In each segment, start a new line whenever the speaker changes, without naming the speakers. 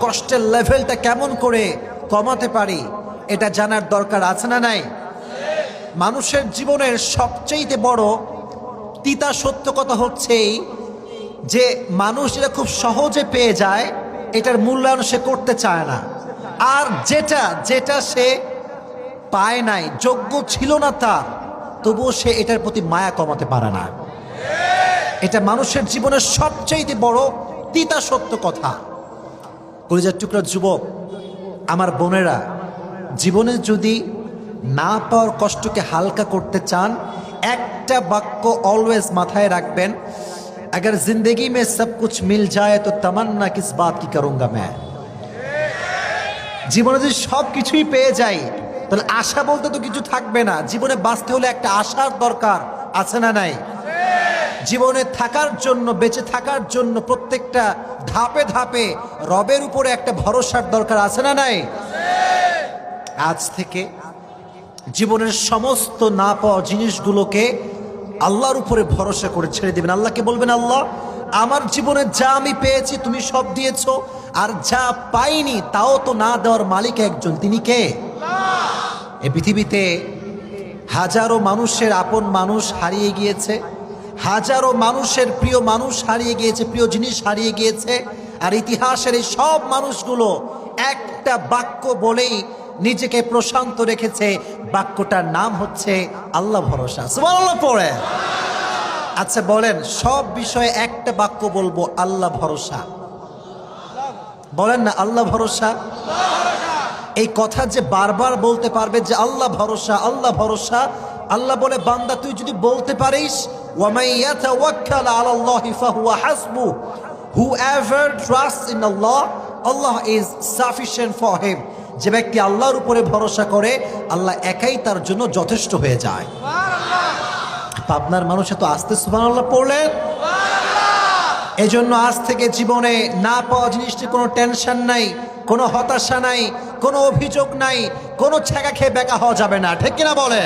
কষ্টের লেভেলটা কেমন করে কমাতে পারি এটা জানার দরকার আছে না নাই? মানুষের জীবনের সবচেয়ে বড় তিতা সত্য কথা হচ্ছে যে মানুষ যেটা খুব সহজে পেয়ে যায় এটার মূল্যায়ন সে করতে চায় না, আর যেটা যেটা সে পায় নাই, যোগ্য ছিল না তার, তবুও সে এটার প্রতি মায়া কমাতে পারে না। এটা মানুষের জীবনের সবচেয়ে বড় তিতা সত্য কথা। কলিজার টুকরা যুবক আমার বোনেরা, জীবনে যদি না পাওয়ার কষ্টকে হালকা করতে চান, একটা বাক্য অলওয়েজ মাথায় রাখবেন, अगर जिंदगी में सब कुछ मिल जाए तो तमन्ना किस बात की करूंगा मैं। জীবনে যদি সব কিছুই পেয়ে যাই তাহলে আশা বলতে তো কিছু থাকবে না। জীবনে বাঁচতে হলে একটা আশার দরকার আছে না নাই? জীবনে থাকার জন্য, বেঁচে থাকার জন্য প্রত্যেকটা ধাপে ধাপে রবের উপরে একটা ভরসার দরকার আছে না নাই? আজ থেকে জীবনের সমস্ত না পাওয়া জিনিসগুলোকে আল্লাহর উপরে ভরসা করে ছেড়ে দিবেন। আল্লাহকে বলবেন, আল্লাহ আমার জীবনে যা আমি পেয়েছি তুমি সব দিয়েছো, আর যা পাইনি তাও তো না দেওয়ার মালিক একজন, তিনি কে? এই পৃথিবীতে হাজারো মানুষের আপন মানুষ হারিয়ে গিয়েছে, হাজারো মানুষের প্রিয় মানুষ হারিয়ে গিয়েছে, প্রিয় জিনিস হারিয়ে গিয়েছে, আর ইতিহাসের এই সব মানুষগুলো একটা বাক্য বলেই নিজেকে প্রশান্ত রেখেছে। বাক্যটার নাম হচ্ছে আল্লাহ ভরসা। সুবহানাল্লাহ পড়ে। আচ্ছা বলেন, সব বিষয়ে একটা বাক্য বলবো, আল্লাহ ভরসা। বলেন না আল্লাহ ভরসা। এই কথা যে বারবার বলতে পারবে যে আল্লাহ ভরসা, আল্লাহ ভরসা, আল্লাহ বলে বান্দা তুই যদি বলতে পারিস, ওয়ামাই ইয়াতাওয়াক্কাল আলাল্লাহি ফাহুয়া হাসবু, whoever trusts in Allah, Allah is sufficient for him। যে ব্যক্তি আল্লাহর উপরে ভরসা করে আল্লাহ একাই তার জন্য যথেষ্ট হয়ে যায়। পাবনার মানুষ এত আস্তে সুবহানাল্লাহ পড়লেন। এই জন্য আজ থেকে জীবনে না পাওয়া জিনিসটি কোনো টেনশন নাই, কোনো হতাশা নাই, কোনো অভিযোগ নাই, কোনো ছেঁকা খেয়ে বেকা হওয়া যাবে না। ঠিক কিনা বলে?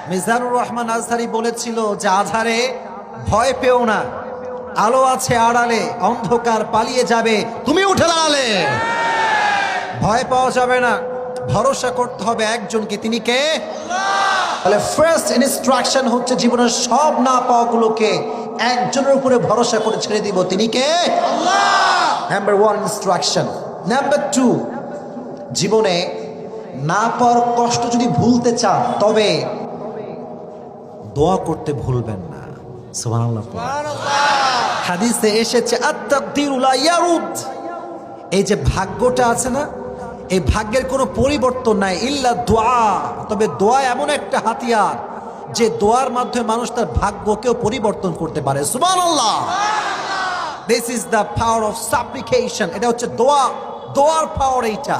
মিজানুর রহমান azhari বলেছিল যে আধারে ভয় পেও না, আলো আছে আড়ালে, অন্ধকার পালিয়ে যাবে তুমি উঠে দাঁড়ালে। ভয় পাওয়া যাবে না, ভরসা করতে হবে একজনকে, তিনি কে? তাহলে ফার্স্ট ইনস্ট্রাকশন হচ্ছে জীবনের সব না পাওয়াগুলোকে একজনের উপরে ভরসা করে ছেড়ে দিব, তিনি কে? Number 1 instruction. নাম্বার 2, জীবনে না পাওয়ার কষ্ট যদি ভুলতে চান তবে দোয়া করতে ভুলবেন না। সুবহানাল্লাহ। হাদিসে এসেছে আত-তাকদীরু লা ইয়ারুদ, এই যে ভাগ্যটা আছে না, এই ভাগ্যের কোনো পরিবর্তন নাই, ইল্লা দোয়া। তবে দোয়া এমন একটা হাতিয়ার যে দোয়ার মাধ্যমে মানুষ তার ভাগ্যকেও পরিবর্তন করতে পারে। সুবহানাল্লাহ। This is the power of সাপ্লিকেশন। এটা হচ্ছে দোয়া, দোয়ার পাওয়ার এইটা।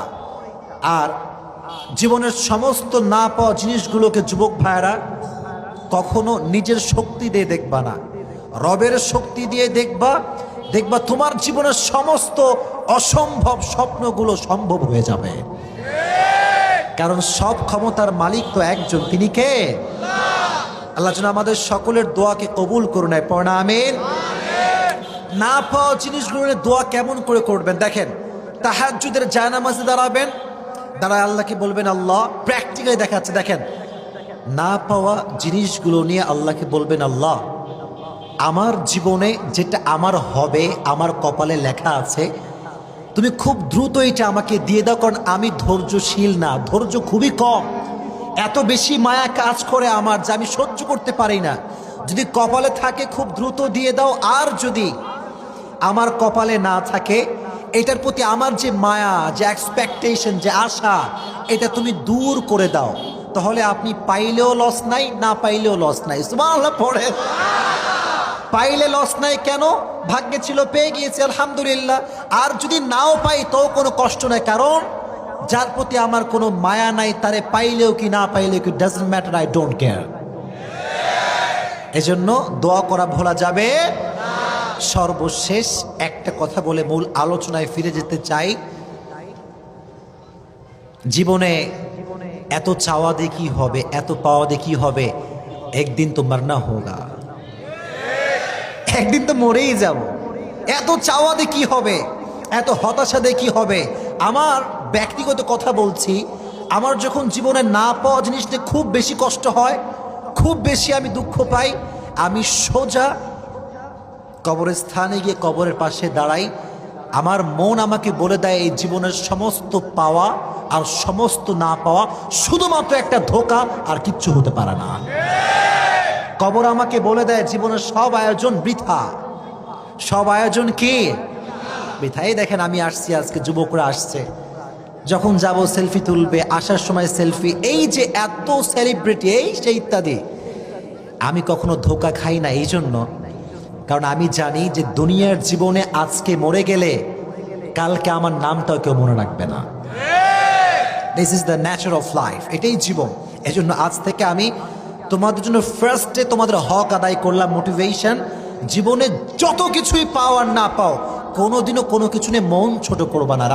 আর জীবনের সমস্ত না পাওয়া জিনিসগুলোকে যুবক ভাইরা কখনো নিজের শক্তি দিয়ে দেখবা না, রবের শক্তি দিয়ে দেখবা। দেখবা তোমার জীবনের সমস্ত অসম্ভব স্বপ্নগুলো সম্ভব হয়ে যাবে, কারণ সব ক্ষমতার মালিক তো একজন, তিনি কে? আল্লাহ যেন আমাদের সকলের দোয়াকে কবুল করুন। পড়না আমিন। না পাওয়া জিনিসগুলো দোয়া কেমন করে করবেন দেখেন। তাহাজ্জুদের জায়নামাজে দাঁড়াবেন, দাঁড়ায় আল্লাহকে বলবেন, আল্লাহ প্র্যাকটিক্যালি দেখাচ্ছে, দেখেন না পাওয়া জিনিসগুলো নিয়ে আল্লাহকে বলবেন, আল্লাহ আমার জীবনে যেটা আমার হবে, আমার কপালে লেখা আছে, তুমি খুব দ্রুত এটা আমাকে দিয়ে দাও, কারণ আমি ধৈর্যশীল না, ধৈর্য খুবই কম, এত বেশি মায়া কাজ করে আমার যে আমি সহ্য করতে পারি না। যদি কপালে থাকে খুব দ্রুত দিয়ে দাও, আর যদি আমার কপালে না থাকে এটার প্রতি আমার যে মায়া, যে এক্সপেকটেশন, যে আশা, এটা তুমি দূর করে দাও, তাহলে আপনি পাইলেও লস নাই, না পাইলেও লস নাই। সুবহানাল্লাহ পড়ে। পাইলে লস নাই কেন? ভাগ্যে ছিল, পেয়ে গিয়েছি, আলহামদুলিল্লাহ। আর যদি নাও পাই তো কোনো কষ্ট নাই, কারণ যার প্রতি আমার কোনো মায়া নাই তারে পাইলেও কি না পাইলেও কি, doesn't matter, I don't care. এজন্য দোয়া করা ভোলা যাবে। সর্বশেষ একটা কথা বলে মূল আলোচনায় ফিরে যেতে চাই। জীবনে এত চাওয়া দিয়ে কি হবে, এত পাওয়া দিয়ে কি হবে? একদিন তো মরনা হোগা, একদিন তো মরেই যাব। এত চাওয়া দিয়ে কি হবে? এত হতাশা দিয়ে কি হবে? আমার ব্যক্তিগত কথা বলছি, আমার যখন জীবনে না পাওয়া জিনিস নিয়ে খুব বেশি কষ্ট হয়, খুব বেশি আমি দুঃখ পাই, আমি সোজা কবরস্থানে গিয়ে কবরের পাশে দাঁড়াই। আমার মন আমাকে বলে দেয় এই জীবনের সমস্ত পাওয়া আর সমস্ত না পাওয়া শুধুমাত্র একটা ধোঁকা, আর কিচ্ছু হতে পারে না। কবর আমাকে বলে দেয় জীবনের সব আয়োজন বৃথা, সব আয়োজন কি বৃথা। এই দেখেন আমি আসছি, আজকে যুবকরা আসছে, যখন যাব সেলফি তুলবে, আসার সময় সেলফি, এই যে এত সেলিব্রিটি, এই সেই ইত্যাদি। আমি কখনো ধোঁকা খাই না এই জন্য, কারণ আমি জানি যে দুনিয়ার জীবনে আজকে মরে গেলে কালকে আমার নামটাও কেউ মনে রাখবে না। This is the Nature of life, এটাই জীবন। এজন্য আজ থেকে আমি তোমাদের জন্য ফার্স্টে তোমাদের হক আদায় করলাম, মোটিভেশন। জীবনে যত কিছুই পাও আর না পাও, কোনোদিনও কোনো কিছু নিয়ে মন ছোট করবা না।